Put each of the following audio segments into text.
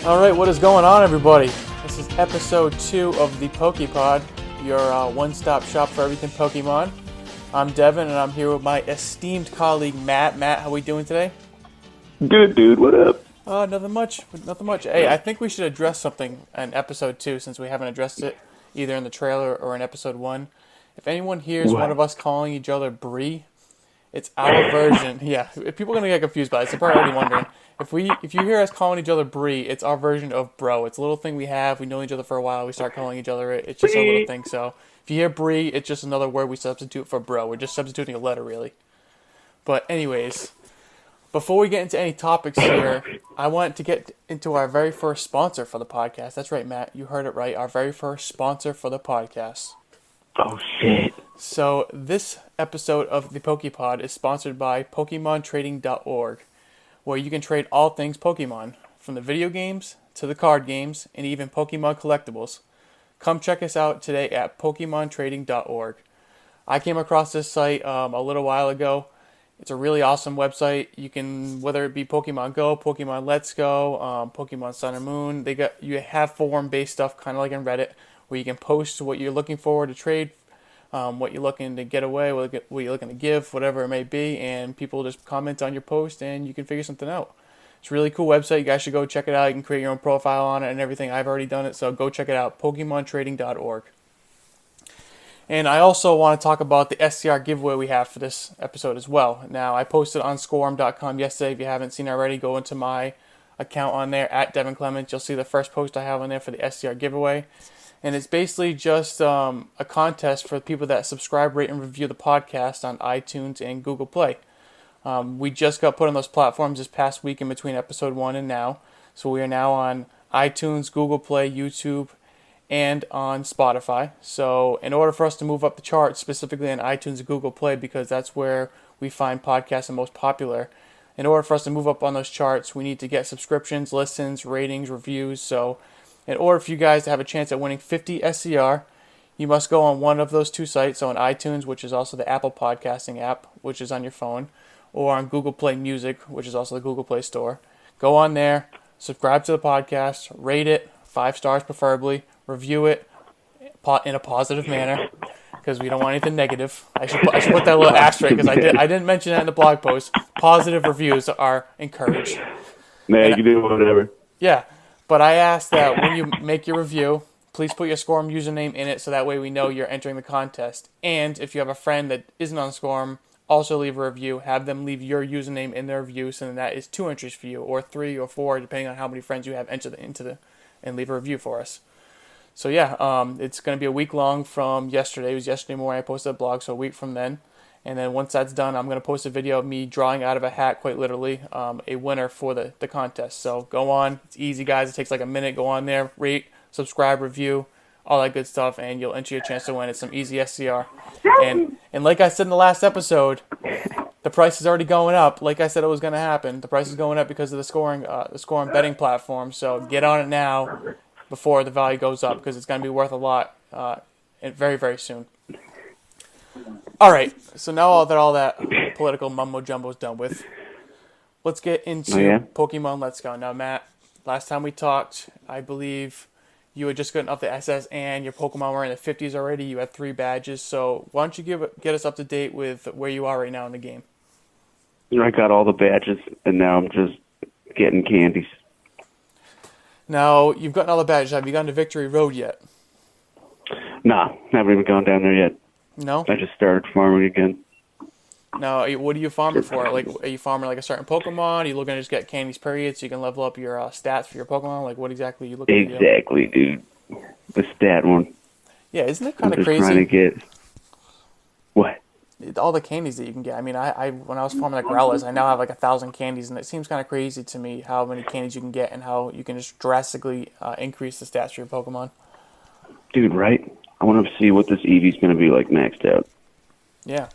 Alright, what is going on, everybody? This is episode 2 of the POKÉPOD, your one-stop shop for everything Pokemon. I'm Devon, and I'm here with my esteemed colleague, Matt. Matt, how we doing today? Good, dude. What up? Nothing much. Nothing much. Hey, I think we should address something in episode 2, since we haven't addressed it either in the trailer or in episode 1. If anyone hears one of us calling each other Bree, it's our version. Yeah, people are gonna get confused by it. So they're probably already wondering. If you hear us calling each other Bree, it's our version of bro. It's a little thing we have. We know each other for a while. We start calling each other it. It's just a little thing. So if you hear Bree, it's just another word we substitute for bro. We're just substituting a letter, really. But anyways, before we get into any topics here, I want to get into our very first sponsor for the podcast. That's right, Matt. You heard it right. Our very first sponsor for the podcast. Oh, shit. So this episode of the POKÉPOD is sponsored by PokemonTrading.org, where you can trade all things Pokemon, from the video games to the card games and even Pokemon collectibles. Come check us out today at PokemonTrading.org. I came across this site a little while ago. It's a really awesome website. You can, whether it be Pokemon Go, Pokemon Let's Go, Pokemon Sun and Moon, you have forum-based stuff, kind of like in Reddit, where you can post what you're looking for to trade, what you're looking to get away, what you're looking to give, whatever it may be, and people just comment on your post and you can figure something out. It's a really cool website. You guys should go check it out. You can create your own profile on it and everything. I've already done it, so go check it out, PokemonTrading.org. And I also want to talk about the SCR giveaway we have for this episode as well. Now, I posted on scorum.com yesterday. If you haven't seen it already, go into my account on there, at Devon Clements. You'll see the first post I have on there for the SCR giveaway. And it's basically just a contest for people that subscribe, rate, and review the podcast on iTunes and Google Play. We just got put on those platforms this past week in between episode 1 and now. So we are now on iTunes, Google Play, YouTube, and on Spotify. So in order for us to move up the charts, specifically on iTunes and Google Play, because that's where we find podcasts the most popular, in order for us to move up on those charts, we need to get subscriptions, listens, ratings, reviews. So in order for you guys to have a chance at winning 50 SCR, you must go on one of those two sites, so on iTunes, which is also the Apple podcasting app, which is on your phone, or on Google Play Music, which is also the Google Play Store. Go on there, subscribe to the podcast, rate it, 5 stars preferably, review it in a positive manner, because we don't want anything negative. I should put that little asterisk, because I didn't mention that in the blog post. Positive reviews are encouraged. Man, you can do whatever. Yeah. But I ask that when you make your review, please put your Scorum username in it so that way we know you're entering the contest. And if you have a friend that isn't on Scorum, also leave a review. Have them leave your username in their review, so then that is 2 entries for you, or 3 or 4, depending on how many friends you have enter and leave a review for us. So yeah, it's going to be a week long from yesterday. It was yesterday morning I posted a blog, so a week from then. And then once that's done, I'm going to post a video of me drawing out of a hat, quite literally, a winner for the contest. So go on. It's easy, guys. It takes like a minute. Go on there, rate, subscribe, review, all that good stuff, and you'll enter your chance to win. It's some easy SCR. And like I said in the last episode, the price is already going up. Like I said it was going to happen. The price is going up because of the scoring betting platform. So get on it now before the value goes up, because it's going to be worth a lot very, very soon. All right, so now all that political mumbo-jumbo is done with, let's get into Pokemon Let's Go. Now, Matt, last time we talked, I believe you had just gotten up the SS and your Pokemon were in the 50s already. You had 3 badges, so why don't you get us up to date with where you are right now in the game? I got all the badges, and now I'm just getting candies. Now, you've gotten all the badges. Have you gotten to Victory Road yet? Nah, haven't even gone down there yet. No? I just started farming again. Now, what are you farming for? Like, are you farming like a certain Pokemon? Are you looking to just get candies, period, so you can level up your stats for your Pokemon? Like, what exactly are you looking to do? Exactly, dude. The stat one. Yeah, isn't it kind of crazy? I'm just trying to get... What? All the candies that you can get. I mean, I when I was farming like Growlers, I now have like 1,000 candies, and it seems kind of crazy to me how many candies you can get and how you can just drastically increase the stats for your Pokemon. Dude, right? I want to see what this Eevee's going to be like maxed out. Yeah.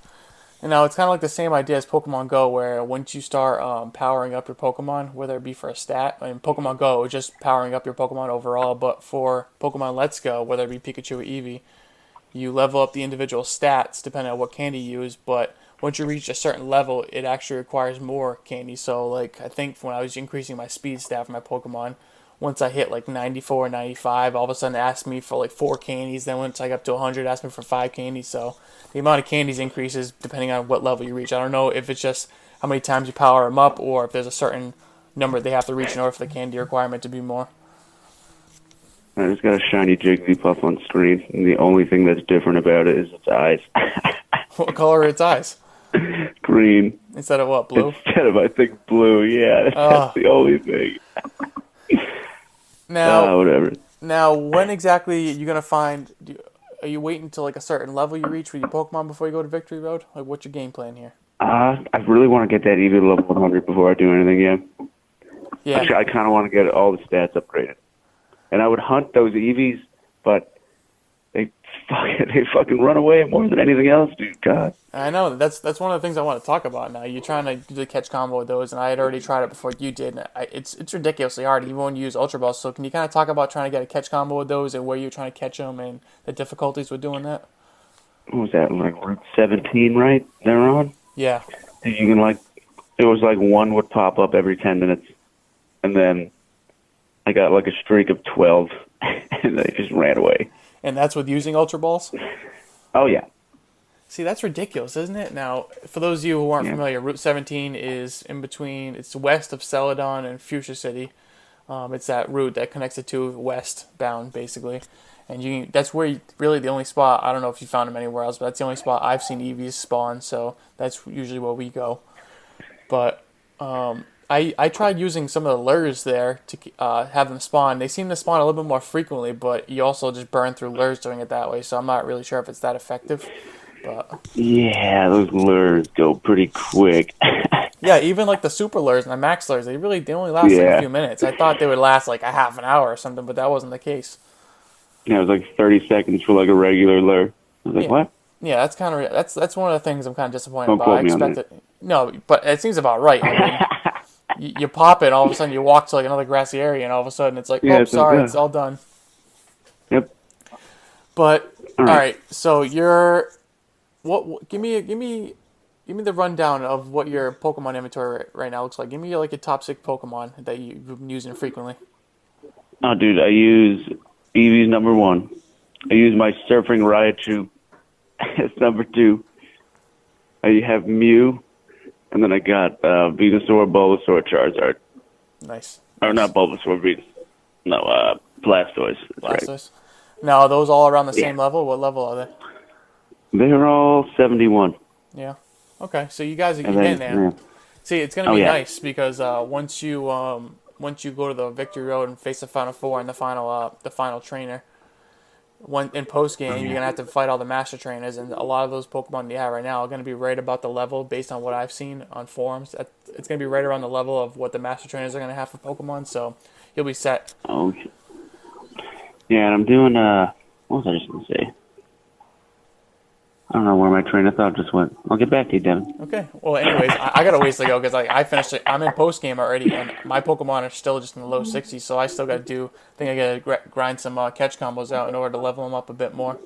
And now it's kind of like the same idea as Pokemon Go, where once you start powering up your Pokemon, whether it be for a stat, I mean, Pokemon Go is just powering up your Pokemon overall, but for Pokemon Let's Go, whether it be Pikachu or Eevee, you level up the individual stats depending on what candy you use, but once you reach a certain level, it actually requires more candy. So, like, I think when I was increasing my speed stat for my Pokemon, once I hit like 94, 95, all of a sudden it asked me for like 4 candies. Then once I got up to 100, it asked me for 5 candies. So the amount of candies increases depending on what level you reach. I don't know if it's just how many times you power them up or if there's a certain number they have to reach in order for the candy requirement to be more. I just got a shiny Jigglypuff on screen, and the only thing that's different about it is its eyes. What color are its eyes? Green. Instead of what, blue? Instead of, I think, blue, yeah. That's the only thing. Now, whatever. Now, when exactly are you going to find... Are you waiting until like a certain level you reach with your Pokemon before you go to Victory Road? Like, what's your game plan here? I really want to get that EV level 100 before I do anything, Yeah. Actually, I kind of want to get all the stats upgraded. And I would hunt those EVs, but they fucking run away more than anything else, dude. God. I know. That's one of the things I want to talk about now. You're trying to do the catch combo with those, and I had already tried it before you did. And it's ridiculously hard, even when you use Ultra Balls. So can you kind of talk about trying to get a catch combo with those and where you're trying to catch them and the difficulties with doing that? What was that, like Route 17, right? They're on? Yeah. And you can, like, it was like one would pop up every 10 minutes. And then I got like a streak of 12, and they just ran away. And that's with using Ultra Balls? Oh, yeah. See, that's ridiculous, isn't it? Now, for those of you who aren't familiar, Route 17 is in between, it's west of Celadon and Fuchsia City. It's that route that connects the two westbound, basically. And that's where really the only spot, I don't know if you found them anywhere else, but that's the only spot I've seen EVs spawn, so that's usually where we go. But I tried using some of the lures there to have them spawn. They seem to spawn a little bit more frequently, but you also just burn through lures doing it that way, so I'm not really sure if it's that effective. But yeah, those lures go pretty quick. Yeah, even like the super lures and the max lures, they only last like a few minutes. I thought they would last like a half an hour or something, but that wasn't the case. Yeah, it was like 30 seconds for like a regular lure. I was like, what? Yeah, that's kind of that's one of the things I'm kind of disappointed about. Quote I me on expected no, but it seems about right. I mean, you pop it, all of a sudden you walk to like another grassy area, and all of a sudden it's like, sorry, it's all done. Yep. But all right, so you're what? Give me the rundown of what your Pokemon inventory right now looks like. Give me like your top 6 Pokemon that you've been using frequently. Oh, dude, I use Eevee's number 1. I use my Surfing Raichu as number 2. I have Mew, and then I got Venusaur, Bulbasaur, Charizard. Nice. Or not Bulbasaur, Venus. No, Blastoise. Blastoise. Right. Now, are those all around the same level? What level are they? They're all 71. Yeah. Okay, so you guys are getting there. Yeah. See, it's gonna be nice because once you go to the Victory Road and face the Final Four and the final trainer, in post game you're gonna have to fight all the Master Trainers, and a lot of those Pokemon you have right now are gonna be right about the level based on what I've seen on forums. It's gonna be right around the level of what the Master Trainers are gonna have for Pokemon, so you'll be set. Oh. Yeah, and I'm doing what was I just gonna say? I don't know where my train of thought just went. I'll get back to you, Devin. Okay. Well, anyways, I got a ways to go because I finished it. I'm in post game already, and my Pokemon are still just in the low 60s. So I still got to I think I got to grind some catch combos out in order to level them up a bit more.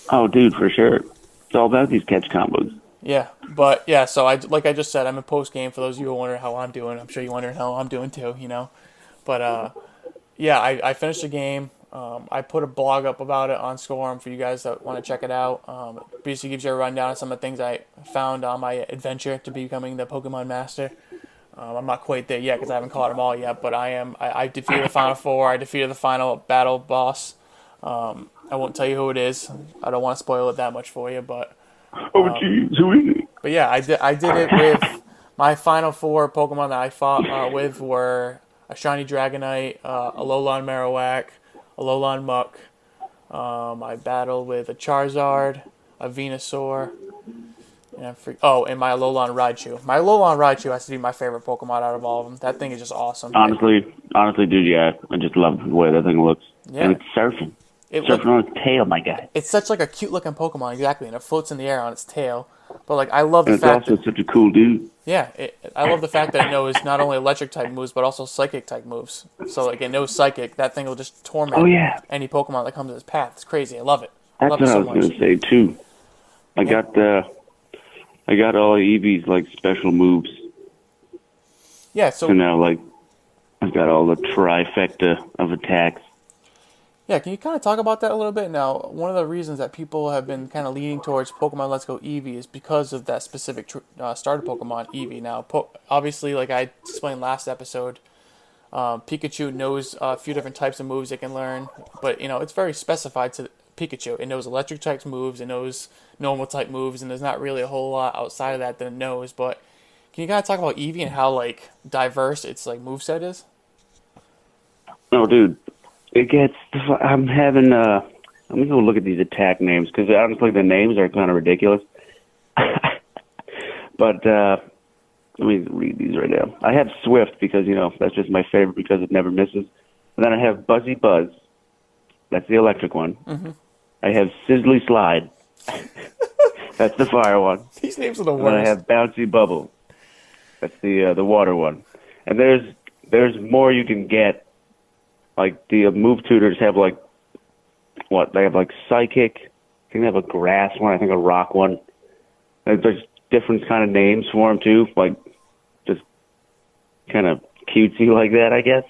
Oh, dude, for sure. It's all about these catch combos. Yeah, but yeah. So like I just said, I'm in post game. For those of you who are wondering how I'm doing, I'm sure you're wondering how I'm doing too. But yeah, I finished the game. I put a blog up about it on Scorum for you guys that want to check it out. It basically gives you a rundown of some of the things I found on my adventure to becoming the Pokemon Master. I'm not quite there yet because I haven't caught them all yet, but I defeated the Final Four. I defeated the final battle boss. I won't tell you who it is. I don't want to spoil it that much for you, but... Oh, jeez, who is it? But yeah, I did it with... My Final Four Pokemon that I fought with were a Shiny Dragonite, a Alolan Marowak, a Alolan Muck. I battled with a Charizard, a Venusaur, and my Alolan Raichu. My Alolan Raichu has to be my favorite Pokemon out of all of them. That thing is just awesome. Honestly, dude, yeah, I just love the way that thing looks. Yeah. And it's surfing. Surfing on its tail, my guy. It's such like a cute looking Pokemon, exactly, and it floats in the air on its tail. But like, I love the and fact it's also such a cool dude. Yeah, I love the fact that it knows not only electric type moves but also psychic type moves. So like, it knows psychic. That thing will just torment any Pokemon that comes in its path. It's crazy. I love it. That's love what it so I was much. gonna say too. I got all Eevee's like special moves. Yeah. So now, like, I've got all the trifecta of attacks. Yeah, can you kind of talk about that a little bit? Now, one of the reasons that people have been kind of leaning towards Pokemon Let's Go Eevee is because of that specific starter Pokemon, Eevee. Now, obviously, like I explained last episode, Pikachu knows a few different types of moves it can learn, but, it's very specified to Pikachu. It knows electric type moves, it knows normal type moves, and there's not really a whole lot outside of that it knows. But can you kind of talk about Eevee and how, like, diverse its, like, moveset is? Oh, dude. I'm having, let me go look at these attack names, because honestly the names are kind of ridiculous. But, let me read these right now. I have Swift because, that's just my favorite because it never misses. And then I have Buzzy Buzz. That's the electric one. Mm-hmm. I have Sizzly Slide. That's the fire one. These names are the worst. And then I have Bouncy Bubble. That's the water one. And there's more you can get. Like, the move tutors have, like, what? They have, like, Psychic. I think they have a grass one. I think a rock one. There's different kind of names for them, too. Like, just kind of cutesy like that, I guess.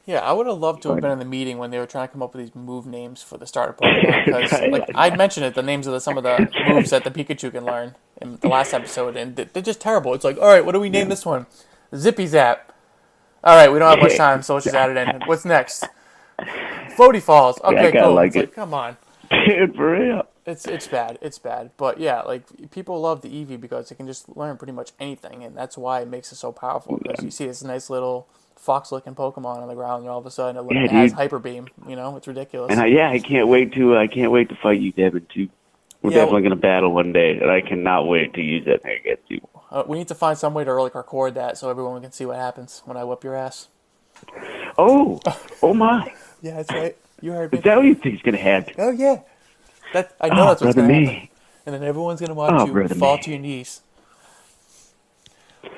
Yeah, I would have loved to have been in the meeting when they were trying to come up with these move names for the starter Pokemon. Because, like, I mentioned it, the names of some of the moves that the Pikachu can learn in the last episode, and they're just terrible. It's like, all right, what do we name this one? Zippy Zap. All right, we don't have much time, so let's just add it in. What's next? Floaty Falls. Okay, cool. Like it's like, come on. Dude, for real. It's bad. It's bad. But yeah, like people love the Eevee because it can just learn pretty much anything, and that's why it makes it so powerful. Because you see this nice little fox-looking Pokemon on the ground, and all of a sudden it has Hyper Beam. It's ridiculous. And I can't wait to fight you, Devon. Too. We're definitely gonna battle one day, and I cannot wait to use that thing against you. We need to find some way to like record that so everyone can see what happens when I whip your ass. Oh my! Yeah, that's right. You heard me. Is that what you think is gonna happen? Oh yeah, I know that's what's gonna happen. And then everyone's gonna watch you fall to your knees.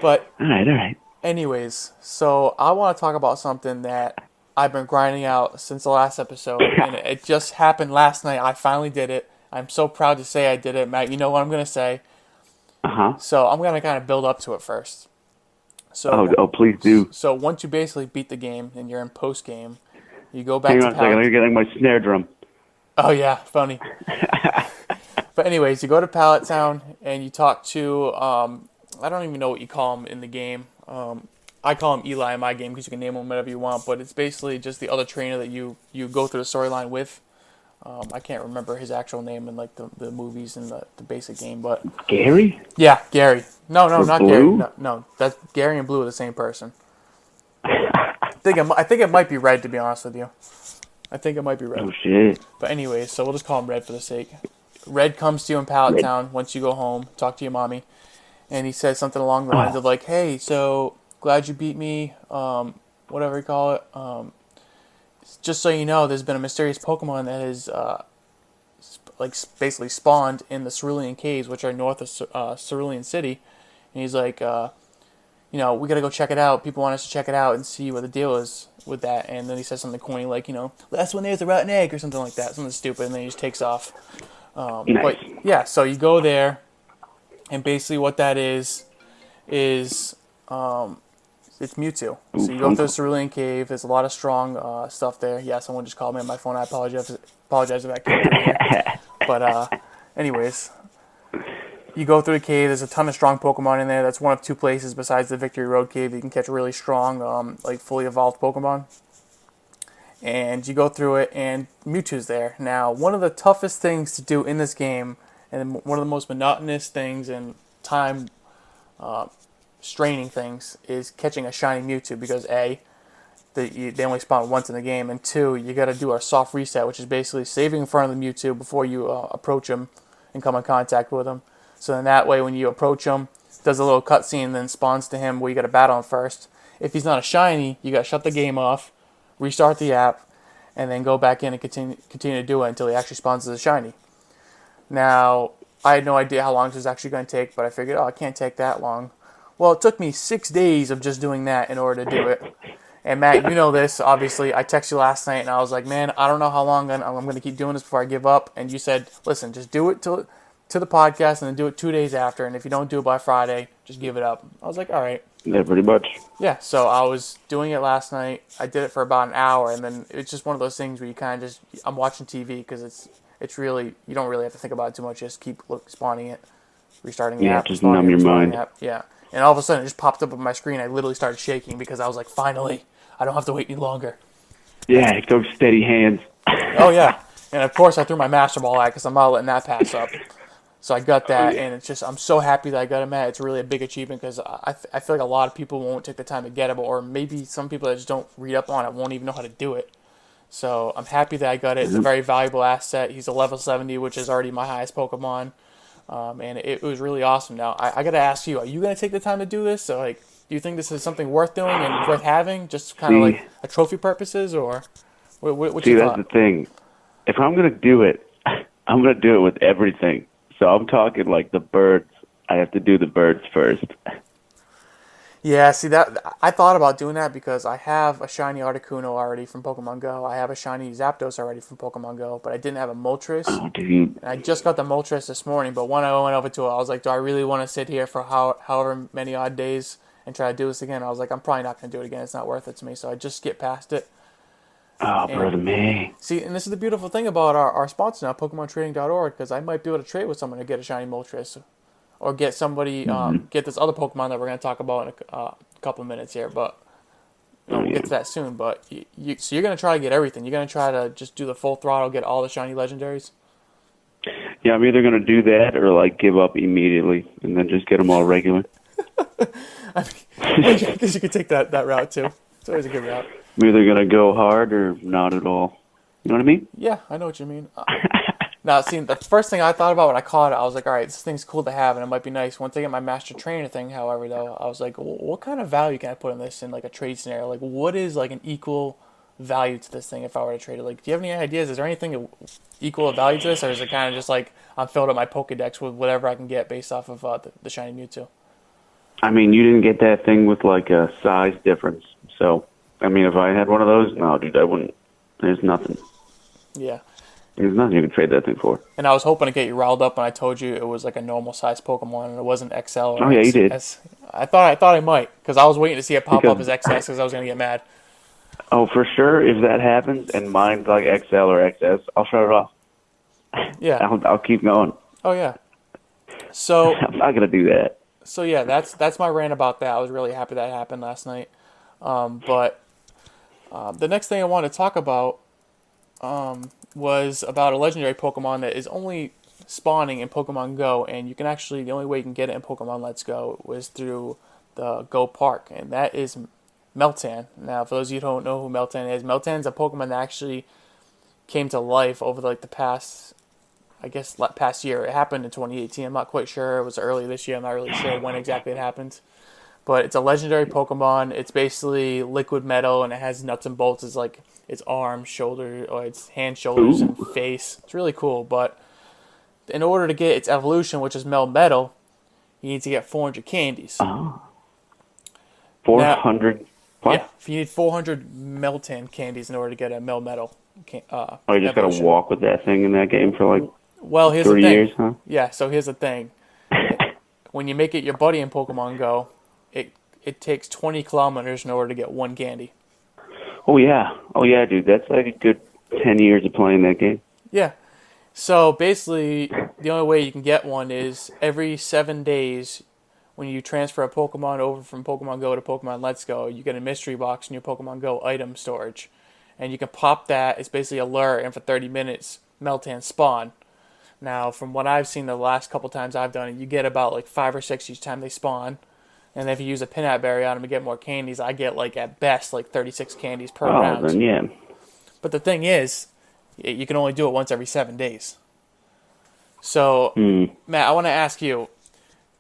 But all right. Anyways, so I want to talk about something that I've been grinding out since the last episode, and it just happened last night. I finally did it. I'm so proud to say I did it, Matt. You know what I'm gonna say. So I'm gonna kind of build up to it first. So please do. So once you basically beat the game and you're in post game, you go back. Hang on a second. Let me get my snare drum. Oh yeah, funny. But anyways, you go to Pallet Town and you talk to I don't even know what you call him in the game. I call him Eli in my game because you can name him whatever you want. But it's basically just the other trainer that you go through the storyline with. I can't remember his actual name in like the movies and the basic game, but Gary? Yeah, Gary. No, not Blue? Gary. No, that's Gary and Blue are the same person. I think it might be Red, to be honest with you. I think it might be Red. Oh shit! But anyways, so we'll just call him Red for the sake. Red comes to you in Pallet Town once you go home, talk to your mommy, and he says something along the lines of like, "Hey, so glad you beat me. Whatever you call it. Just so you know, there's been a mysterious Pokemon that has, basically spawned in the Cerulean Caves, which are north of Cerulean City." And he's like, we gotta go check it out. People want us to check it out and see what the deal is with that. And then he says something corny like, last one there's a rotten egg or something like that, something stupid. And then he just takes off. Nice. But yeah, so you go there, and basically what that is it's Mewtwo. So you go through the Cerulean Cave. There's a lot of strong stuff there. Yeah, someone just called me on my phone. I apologize if that came through here. But anyways, you go through the cave. There's a ton of strong Pokemon in there. That's one of two places besides the Victory Road Cave that you can catch really strong, fully evolved Pokemon. And you go through it, and Mewtwo's there. Now, one of the toughest things to do in this game, and one of the most monotonous things and time straining things, is catching a shiny Mewtwo, because A, they only spawn once in the game, and 2, you got to do a soft reset, which is basically saving in front of the Mewtwo before you approach him and come in contact with him. So then that way, when you approach him, does a little cutscene, then spawns to him where you got to battle him first. If he's not a shiny, you got to shut the game off, restart the app, and then go back in and continue to do it until he actually spawns as a shiny. Now, I had no idea how long this was actually going to take, but I figured, it can't take that long. Well, it took me 6 days of just doing that in order to do it. And Matt, you know this, obviously. I texted you last night, and I was like, man, I don't know how long I'm going to keep doing this before I give up. And you said, listen, just do it to the podcast and then do it 2 days after. And if you don't do it by Friday, just give it up. I was like, all right. Yeah, pretty much. Yeah, so I was doing it last night. I did it for about an hour, and then it's just one of those things where you kind of just I'm watching TV because it's really you don't really have to think about it too much. Just keep spawning it, restarting the Yeah, app, just spawning numb it, your respawning mind. the app. Yeah, and all of a sudden it just popped up on my screen. I literally started shaking because I was like, finally, I don't have to wait any longer. Yeah, those steady hands. Oh yeah, and of course I threw my Master Ball at because I'm not letting that pass up. So I got Oh, that, yeah. and it's just I'm so happy that I got him at. It's really a big achievement because I feel like a lot of people won't take the time to get it, or maybe some people that just don't read up on it won't even know how to do it. So I'm happy that I got it. It's a very valuable asset. He's a level 70, which is already my highest Pokemon, and it was really awesome. Now I got to ask you: are you gonna take the time to do this? So like, do you think this is something worth doing and worth having, just kind of See, like a trophy purposes, or what's see, your that's thought? the thing. If I'm gonna do it, I'm gonna do it with everything. So I'm talking like the birds. I have to do the birds first. Yeah, see that I thought about doing that because I have a shiny Articuno already from Pokemon Go. I have a shiny Zapdos already from Pokemon Go, but I didn't have a Moltres. Oh, dude. And I just got the Moltres this morning, but when I went over to it, I was like, do I really want to sit here for however many odd days and try to do this again? I was like, I'm probably not going to do it again. It's not worth it to me. So I just skipped past it. Oh, And brother, me. see, and this is the beautiful thing about our sponsor now, PokemonTrading.org, because I might be able to trade with someone to get a shiny Moltres or get somebody, get this other Pokemon that we're going to talk about in a couple of minutes here, but Oh, we'll yeah. get to that soon. But so you're going to try to get everything. You're going to try to just do the full throttle, get all the shiny legendaries. Yeah, I'm either gonna do that or like give up immediately and then just get them all regular. I mean, I guess you could take that route too. It's always a good route. I'm either gonna go hard or not at all. You know what I mean? Yeah, I know what you mean. Now, see, the first thing I thought about when I caught it, I was like, all right, this thing's cool to have, and it might be nice. Once I get my Master Trainer thing, however, though, I was like, what kind of value can I put in this in, like, a trade scenario? Like, what is, like, an equal value to this thing if I were to trade it? Like, do you have any ideas? Is there anything equal of value to this, or is it kind of just like I'm filled up my Pokedex with whatever I can get based off of the shiny Mewtwo? I mean, you didn't get that thing with like a size difference. So, I mean, if I had one of those, no, dude, I wouldn't. There's nothing. Yeah. There's nothing you can trade that thing for. And I was hoping to get you riled up when I told you it was like a normal size Pokemon and it wasn't XL or Oh, yeah, you did. I thought I might because I was waiting to see it pop up as Because- XS because I was gonna get mad. Oh, for sure, if that happens and mine's like XL or XS, I'll shut it off. Yeah. I'll keep going. Oh yeah. So I'm not gonna do that. so yeah, that's my rant about that. I was really happy that happened last night. But the next thing I want to talk about was about a legendary Pokemon that is only spawning in Pokemon Go, and you can actually the only way you can get it in Pokemon Let's Go was through the Go Park, and that is Meltan. Now, for those of you who don't know who Meltan is, Meltan's a Pokemon that actually came to life over like the past, I guess, past year. It happened in 2018. I'm not quite sure. It was early this year. I'm not really sure when exactly it happened. But it's a legendary Pokemon. It's basically liquid metal, and it has nuts and bolts as like its arms, shoulder, or its hands, shoulders, and face. It's really cool. But in order to get its evolution, which is Melmetal, you need to get 400 candies. 400. What? Yeah, if you need 400 Meltan candies in order to get a Melmetal. Oh, you just evolution. gotta walk with that thing in that game for like Well, here's 3 the thing. years, huh? Yeah, so here's the thing. When you make it your buddy in Pokemon Go, it takes 20 kilometers in order to get one candy. Oh yeah, dude. That's like a good 10 years of playing that game. Yeah. So basically, the only way you can get one is every 7 days when you transfer a Pokemon over from Pokemon Go to Pokemon Let's Go, you get a mystery box in your Pokemon Go item storage. And you can pop that. It's basically a lure, and for 30 minutes, Meltan spawn. Now, from what I've seen the last couple times I've done it, you get about like 5 or 6 each time they spawn. And if you use a Pinat Berry on them to get more candies, I get like at best like 36 candies per Oh, round. then yeah. But the thing is, you can only do it once every 7 days. So, Matt, I want to ask you,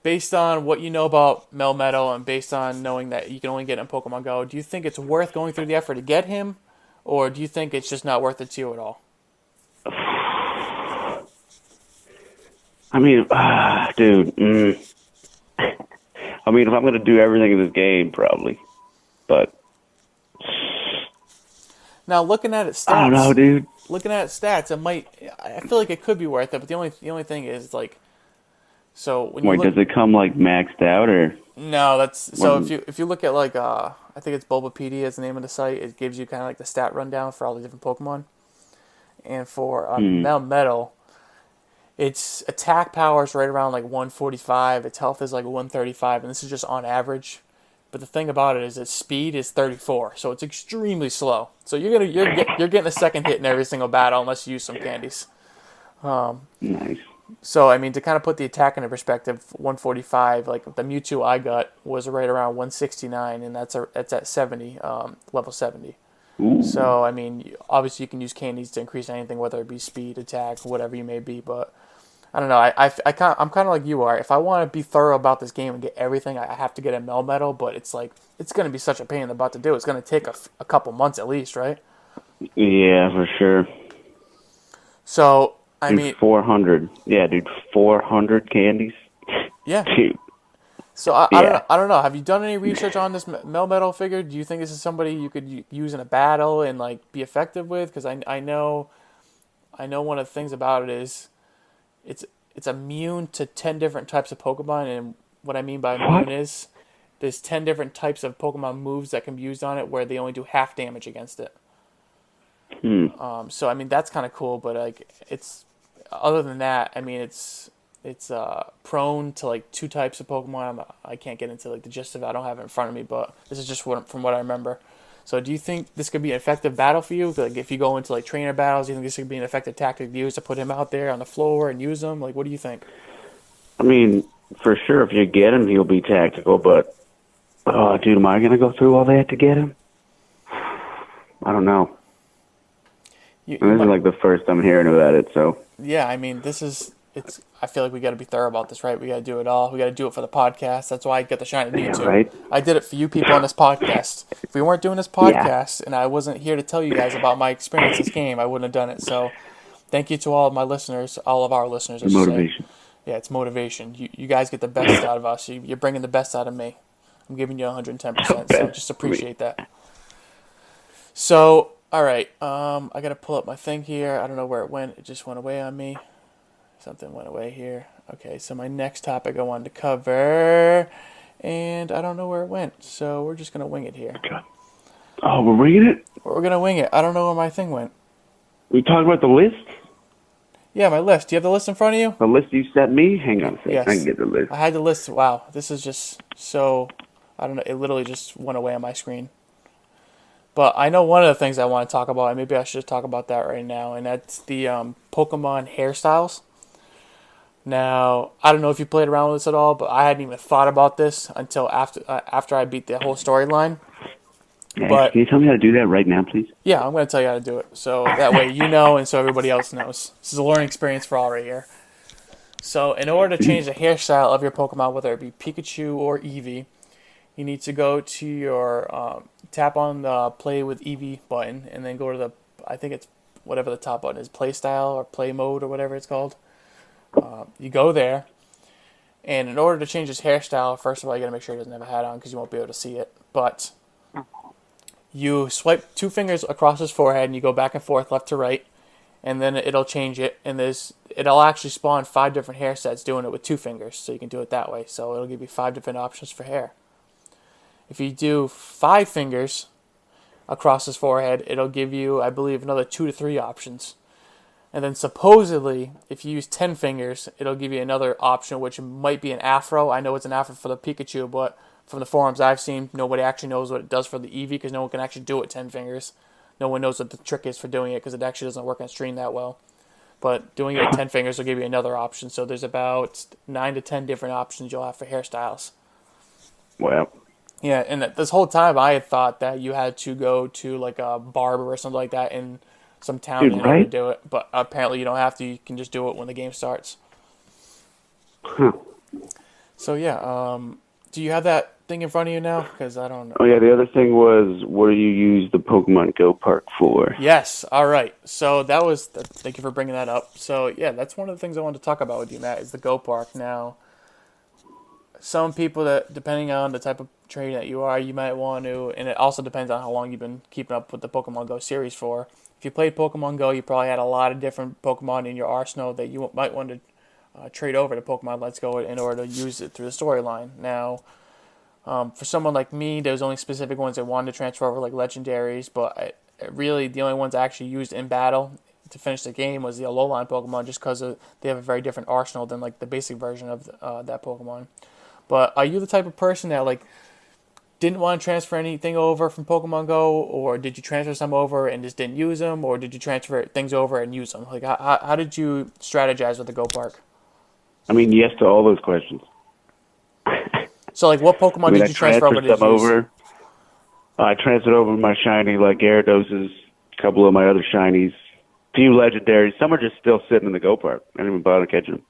based on what you know about Melmetal and based on knowing that you can only get him in Pokemon Go, do you think it's worth going through the effort to get him? Or do you think it's just not worth it to you at all? I mean, dude. I mean, if I'm gonna do everything in this game, probably. But Now, looking at its stats, I don't know, dude. Looking at its stats, it might. I feel like it could be worth it, but the only thing is like So when you Wait, look, does it come like maxed out or no, that's so what? if you look at like I think it's Bulbapedia is the name of the site. It gives you kind of like the stat rundown for all the different Pokemon. And for Hmm. Melmetal, its attack power is right around like 145. Its health is like 135, and this is just on average. But the thing about it is its speed is 34, so it's extremely slow. So you're getting a second hit in every single battle unless you use some candies. Nice. So I mean to kind of put the attack into perspective, 145 like the Mewtwo I got was right around 169, and that's at 70, level 70. Ooh. So I mean obviously you can use candies to increase anything, whether it be speed, attack, whatever you may be, but I don't know. I'm kind of like you are. If I want to be thorough about this game and get everything, I have to get a Melmetal. But it's like it's going to be such a pain in the butt to do. It's going to take a couple months at least, right? Yeah, for sure. So I Dude, mean, 400. Yeah, dude, 400 candies. yeah. Dude, So I don't yeah. know. I don't know. Have you done any research on this Melmetal figure? Do you think this is somebody you could use in a battle and like be effective with? Because I know one of the things about it is it's it's immune to 10 different types of Pokemon, and what I mean by What? immune is there's 10 different types of Pokemon moves that can be used on it where they only do half damage against it. Hmm. So I mean that's kind of cool, but like it's other than that, I mean it's prone to like two types of Pokemon. I can't get into like the gist of it. I don't have it in front of me, but this is just from what I remember. So do you think this could be an effective battle for you? Like if you go into like trainer battles, do you think this could be an effective tactic to use to put him out there on the floor and use him? Like what do you think? I mean, for sure, if you get him, he'll be tactical, but, oh, dude, am I going to go through all that to get him? I don't know. You And this is might, like the first I'm hearing about it, so. yeah. I mean, this is it's. I feel like we got to be thorough about this, right? We got to do it all. We got to do it for the podcast. That's why I get the shine at you Yeah, too. right? I did it for you people on this podcast. If we weren't doing this Yeah. podcast and I wasn't here to tell you guys about my experience in this game, I wouldn't have done it. So, thank you to all of my listeners, all of our listeners, I The should say. motivation. Yeah, it's motivation. You guys get the best out of us. You're bringing the best out of me. I'm giving you 110%. So Best. just appreciate that. So, all right. I gotta pull up my thing here. I don't know where it went. It just went away on me. Something went away here. Okay, so my next topic I wanted to cover, and I don't know where it went. So we're just gonna wing it here. God. Oh, we're reading it? We're gonna wing it. I don't know where my thing went. We talking about the list? Yeah, my list. Do you have the list in front of you? The list you sent me? Hang on a second. I Yes. can get the list. I had the list. Wow, this is just so. I don't know. It literally just went away on my screen. But I know one of the things I want to talk about, and maybe I should talk about that right now, and that's the Pokemon hairstyles. Now, I don't know if you played around with this at all, but I hadn't even thought about this until after I beat the whole storyline. Yeah, But can you tell me how to do that right now, please? yeah, I'm going to tell you how to do it. So that way you know, and so everybody else knows. This is a learning experience for all right here. So in order to change the hairstyle of your Pokemon, whether it be Pikachu or Eevee, you need to go to your tap on the Play with Eevee button, and then go to the I think it's whatever the top button is, Play Style or Play Mode or whatever it's called. You go there, and in order to change his hairstyle, first of all, you got to make sure he doesn't have a hat on because you won't be able to see it. But you swipe two fingers across his forehead, and you go back and forth, left to right, and then it'll change it. And it'll actually spawn 5 different hair sets doing it with 2 fingers, so you can do it that way. So it'll give you 5 different options for hair. If you do 5 fingers across his forehead, it'll give you, I believe, another 2 to 3 options. And then supposedly, if you use 10 fingers, it'll give you another option, which might be an afro. I know it's an afro for the Pikachu, but from the forums I've seen, nobody actually knows what it does for the Eevee because no one can actually do it 10 fingers. No one knows what the trick is for doing it because it actually doesn't work on stream that well. But doing it with 10 fingers will give you another option. So there's about 9 to 10 different options you'll have for hairstyles. Well, Yeah, and this whole time I had thought that you had to go to like a barber or something like that in some town dude, in order to right? do it. But apparently you don't have to. You can just do it when the game starts. Huh. So yeah, do you have that thing in front of you now? Because I don't know. Oh, yeah, the other thing was, what do you use the Pokemon Go Park for? Yes. All right. So that was. Thank you for bringing that up. So yeah, that's one of the things I wanted to talk about with you, Matt, is the Go Park. Now, some people that, depending on the type of trainer that you are, you might want to, and it also depends on how long you've been keeping up with the Pokemon Go series for. If you played Pokemon Go, you probably had a lot of different Pokemon in your arsenal that you might want to trade over to Pokemon Let's Go in order to use it through the storyline. Now, for someone like me, there's only specific ones I wanted to transfer over, like legendaries, but really the only ones I actually used in battle to finish the game was the Alolan Pokemon, just because they have a very different arsenal than like the basic version of that Pokemon. But are you the type of person that like didn't want to transfer anything over from Pokemon Go, or did you transfer some over and just didn't use them, or did you transfer things over and use them? Like, how did you strategize with the Go Park? I mean, yes to all those questions. So, like, what Pokemon did you transfer over? I transferred over my shiny, like Gyarados, a couple of my other shinies, a few legendaries. Some are just still sitting in the Go Park. I didn't even bother catching them.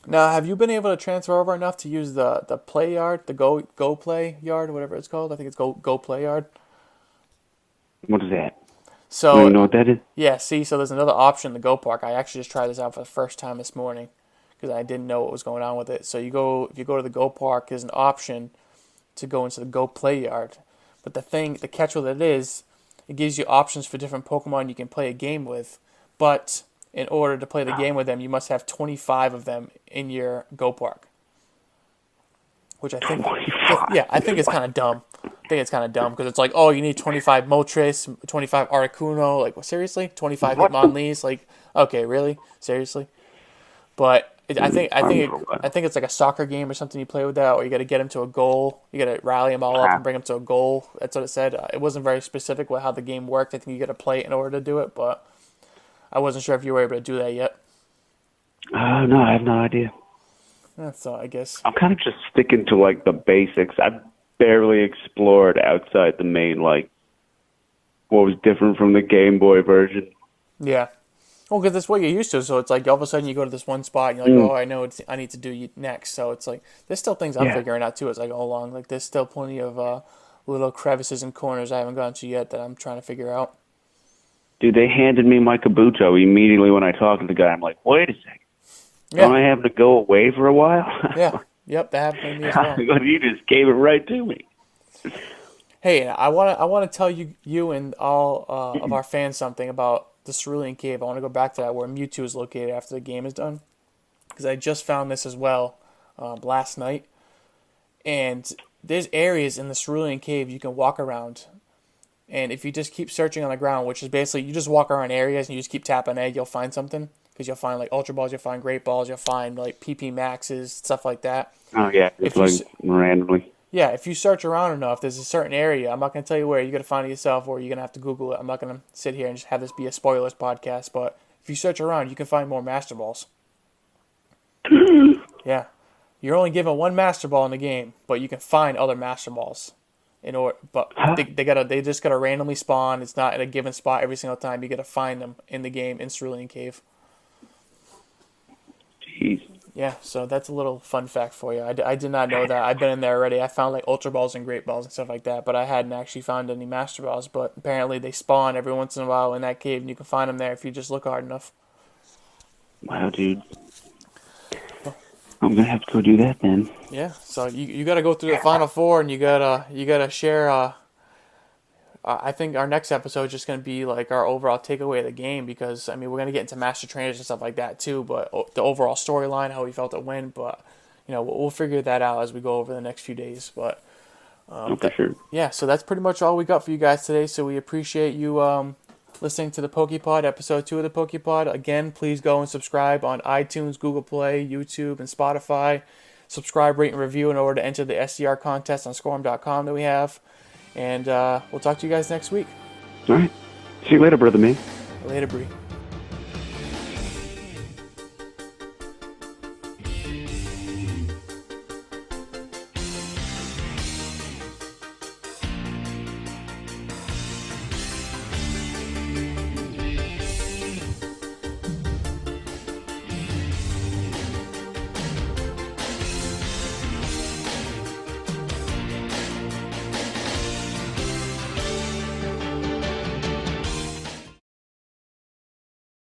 Now, have you been able to transfer over enough to use the play yard, the go play yard, whatever it's called? I think it's go play yard. What is that? So, do you know what that is? Yeah, see, so there's another option in the Go Park. I actually just tried this out for the first time this morning because I didn't know what was going on with it. So if you go to the Go Park, there's an option to go into the Go Play Yard. But the catch with it is, it gives you options for different Pokemon you can play a game with. But in order to play the game with them, you must have 25 of them in your Go Park. Which I think, I think it's kind of dumb. I think it's kind of dumb because it's like, oh, you need 25 Moltres, 25 Articuno. Like, well, seriously? 25 Hitmonlees? Like, okay, really? Seriously? But I think it's like a soccer game or something you play with that, or you got to get them to a goal. You got to rally them all up and bring them to a goal. That's what it said. It wasn't very specific with how the game worked. I think you got to play it in order to do it, but I wasn't sure if you were able to do that yet. No, I have no idea. That's all, I guess. I'm kind of just sticking to, like, the basics. I've barely explored outside the main, like, what was different from the Game Boy version. Yeah. Well, because that's what you're used to. So it's like all of a sudden you go to this one spot and you're like, oh, I know I need to do next. So it's like there's still things I'm figuring out too as I go along. Like there's still plenty of little crevices and corners I haven't gone to yet that I'm trying to figure out. Dude, they handed me my Kabuto immediately when I talked to the guy. I'm like, wait a second. Yeah. Don't I have to go away for a while? Yeah. Yep, that happened to me as well. You just gave it right to me. Hey, I want to tell you and all of our fans something about the Cerulean Cave. I want to go back to that where Mewtwo is located after the game is done, because I just found this as well last night. And there's areas in the Cerulean Cave you can walk around, and if you just keep searching on the ground, which is basically you just walk around areas and you just keep tapping A, you'll find something. Because you'll find like Ultra Balls, you'll find Great Balls, you'll find like PP Maxes, stuff like that. Oh yeah, just like randomly. Yeah, if you search around enough, there's a certain area. I'm not going to tell you where. You got to find it yourself, or you're going to have to Google it. I'm not going to sit here and just have this be a spoilers podcast. But if you search around, you can find more Master Balls. Yeah, you're only given one Master Ball in the game, but you can find other Master Balls. But they just gotta randomly spawn. It's not at a given spot every single time. You got to find them in the game in Cerulean Cave. Jeez. Yeah, so that's a little fun fact for you. I did not know that. I've been in there already. I found like Ultra Balls and Great Balls and stuff like that, but I hadn't actually found any Master Balls. But apparently they spawn every once in a while in that cave, and you can find them there if you just look hard enough. Wow, dude. I'm gonna have to go do that then. Yeah, so you got to go through the Final Four, and you gotta share. I think our next episode is just going to be like our overall takeaway of the game, because I mean we're going to get into Master Trainers and stuff like that too, but the overall storyline, how we felt it win, but we'll figure that out as we go over the next few days. But for sure. Yeah, so that's pretty much all we got for you guys today. So we appreciate you listening to the POKÉPOD, episode 2 of the POKÉPOD. Again, please go and subscribe on iTunes, Google Play, YouTube, and Spotify. Subscribe, rate, and review in order to enter the SCR contest on Scorum.com that we have. And we'll talk to you guys next week. All right. See you later, brother man. Later, Bree.